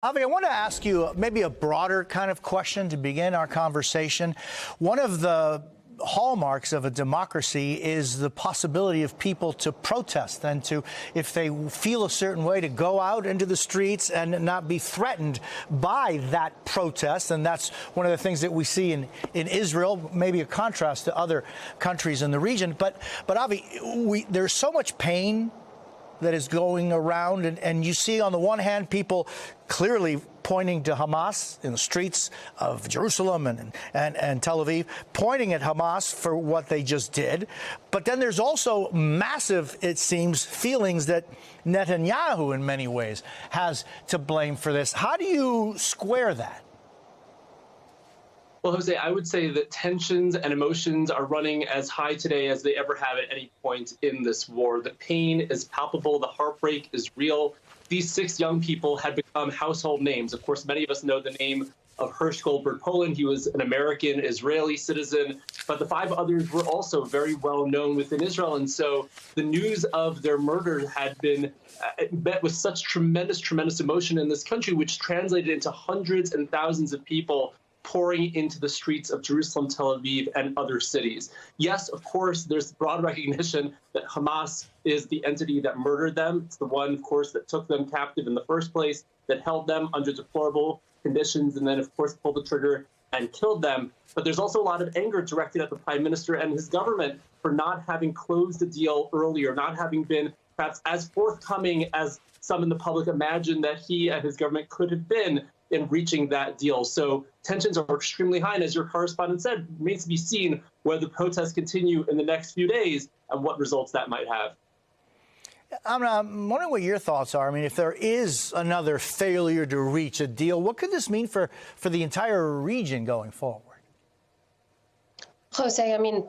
Avi, I want to ask you maybe a broader kind of question to begin our conversation. One of the hallmarks of a democracy is the possibility of people to protest and to, if they feel a certain way, to go out into the streets and not be threatened by that protest. And that's one of the things that we see in Israel, maybe a contrast to other countries in the region. But Avi, there's so much pain that is going around, and you see on the one hand people clearly pointing to Hamas in the streets of Jerusalem and Tel Aviv, pointing at Hamas for what they just did. But then there's also massive, it seems, feelings that Netanyahu in many ways has to blame for this. How do you square that? Well, Jose, I would say that tensions and emotions are running as high today as they ever have at any point in this war. The pain is palpable. The heartbreak is real. These 6 young people had become household names. Of course, many of us know the name of Hersh Goldberg Poland. He was an American Israeli citizen, but the 5 others were also very well known within Israel. And so the news of their murder had been met with such tremendous emotion in this country, which translated into hundreds and thousands of people pouring into the streets of Jerusalem, Tel Aviv, and other cities. Yes, of course, there's broad recognition that Hamas is the entity that murdered them. It's the one, of course, that took them captive in the first place, that held them under deplorable conditions, and then, of course, pulled the trigger and killed them. But there's also a lot of anger directed at the prime minister and his government for not having closed the deal earlier, not having been perhaps as forthcoming as some in the public imagined that he and his government could have been in reaching that deal. So tensions are extremely high. And as your correspondent said, it remains to be seen whether the protests continue in the next few days and what results that might have. I'm wondering what your thoughts are. I mean, if there is another failure to reach a deal, what could this mean for the entire region going forward? Jose, I mean,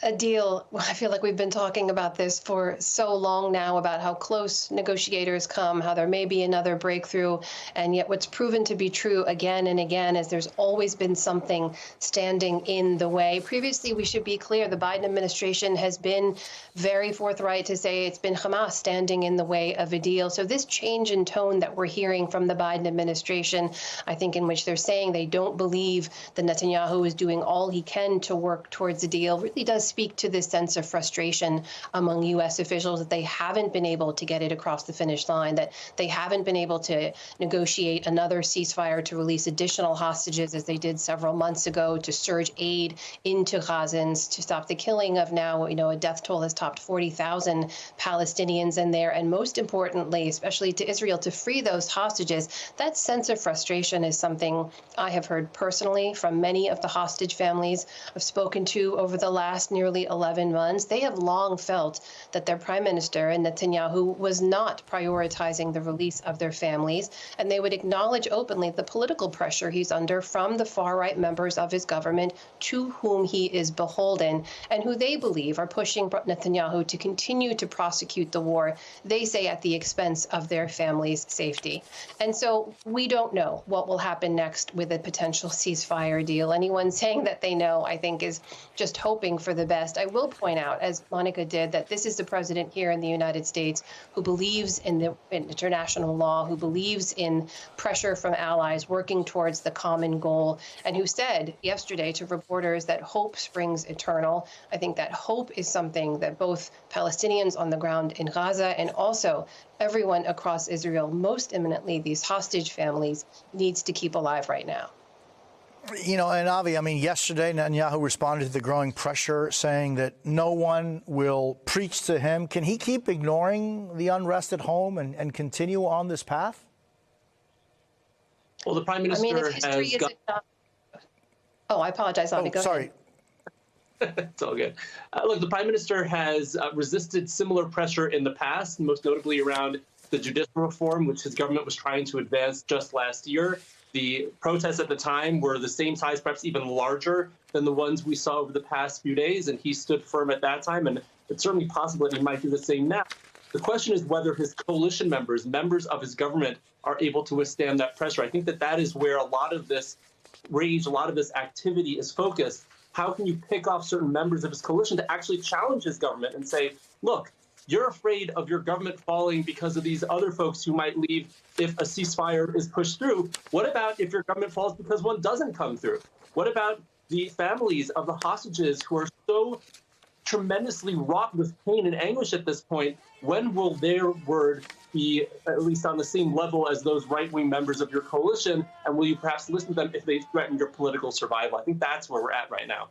a deal, I feel like we've been talking about this for so long now, about how close negotiators come, how there may be another breakthrough. And yet what's proven to be true again and again is there's always been something standing in the way. Previously, we should be clear, the Biden administration has been very forthright to say it's been Hamas standing in the way of a deal. So this change in tone that we're hearing from the Biden administration, I think in which they're saying they don't believe that Netanyahu is doing all he can to work towards a deal, really does speak to this sense of frustration among U.S. officials that they haven't been able to get it across the finish line, that they haven't been able to negotiate another ceasefire to release additional hostages as they did several months ago, to surge aid into Gazans, to stop the killing of now, a death toll has topped 40,000 Palestinians in there. And most importantly, especially to Israel, to free those hostages. That sense of frustration is something I have heard personally from many of the hostage families I've spoken to over the last nearly 11 months. They have long felt that their prime minister, Netanyahu, was not prioritizing the release of their families, and they would acknowledge openly the political pressure he's under from the far-right members of his government to whom he is beholden and who they believe are pushing Netanyahu to continue to prosecute the war, they say, at the expense of their families' safety. And so we don't know what will happen next with a potential ceasefire deal. Anyone saying that they know, I think, is just hoping for the best. I will point out, as Monica did, that this is the president here in the United States who believes in international law, who believes in pressure from allies working towards the common goal, and who said yesterday to reporters that hope springs eternal. I think that hope is something that both Palestinians on the ground in Gaza and also everyone across Israel, most imminently these hostage families, needs to keep alive right now. And Avi, I mean, yesterday Netanyahu responded to the growing pressure, saying that no one will preach to him. Can he keep ignoring the unrest at home and continue on this path? Well, the prime minister has got... Oh, I apologize, Avi. Go sorry. ahead. It's all good. Look, the prime minister has resisted similar pressure in the past, most notably around the judicial reform, which his government was trying to advance just last year. The protests at the time were the same size, perhaps even larger than the ones we saw over the past few days, and he stood firm at that time, and it's certainly possible that he might do the same now. The question is whether his coalition members of his government, are able to withstand that pressure. I think that is where a lot of this rage, a lot of this activity is focused. How can you pick off certain members of his coalition to actually challenge his government and say, look, You're afraid of your government falling because of these other folks who might leave if a ceasefire is pushed through. What about if your government falls because one doesn't come through? What about the families of the hostages who are so tremendously wrought with pain and anguish at this point? When will their word be at least on the same level as those right-wing members of your coalition? And will you perhaps listen to them if they threaten your political survival? I think that's where we're at right now.